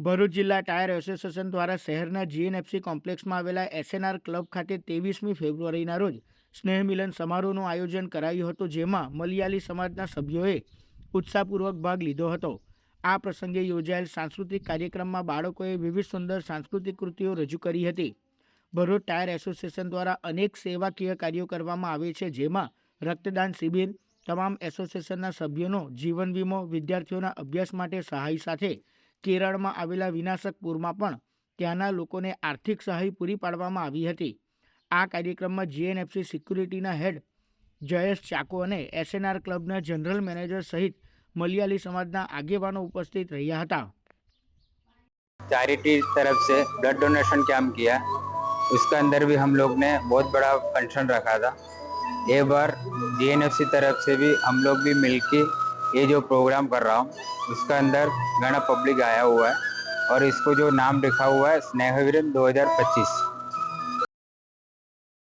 ભરૂચ જિલ્લા tyre association દ્વારા શહેરના જીએનએફસી કોમ્પ્લેક્સમાં આવેલા એસએનઆર ક્લબ ખાતે 23મી ફેબ્રુઆરીના રોજ સ્નેહ મિલન સમારોહનું આયોજન કરાયું હતું, જેમાં મલયાલી સમાજના સભ્યોએ ઉત્સાહપૂર્વક ભાગ લીધો હતો. આ પ્રસંગે યોજાયેલ સાંસ્કૃતિક કાર્યક્રમમાં બાળકોએ વિવિધ સુંદર સાંસ્કૃતિક કૃતિઓ રજૂ કરી હતી. ભરૂચ ટાયર એસોસિએશન દ્વારા અનેક સેવાકીય કાર્યો કરવામાં આવે છે, જેમાં રક્તદાન શિબિર, તમામ એસોસિએશનના સભ્યોનો જીવન વીમો, વિદ્યાર્થીઓના અભ્યાસ માટે સહાય સાથે કેરળમાં આવેલા વિનાશક પૂરમાં પણ ત્યાંના લોકોને આર્થિક સહાય પૂરી પાડવામાં આવી હતી. આ કાર્યક્રમમાં જીએનએફસી સિક્યુરિટીના હેડ જયેશ ચાકો અને એસએનઆર ક્લબના જનરલ મેનેજર સહિત મલયાલી समाजना आगेवानों उपस्थित रहा था. चैरिटी तरफ से ब्लड डोनेशन कैंप किया, उसका अंदर भी हम लोग ने बहुत बड़ा फंक्शन रखा था. ये बार जीएनएफसी तरफ से भी हम लोग भी मिलके ये जो प्रोग्राम कर रहा हूँ उसका अंदर घना पब्लिक आया हुआ है और इसको जो नाम लिखा हुआ है स्नेहविरन 2025.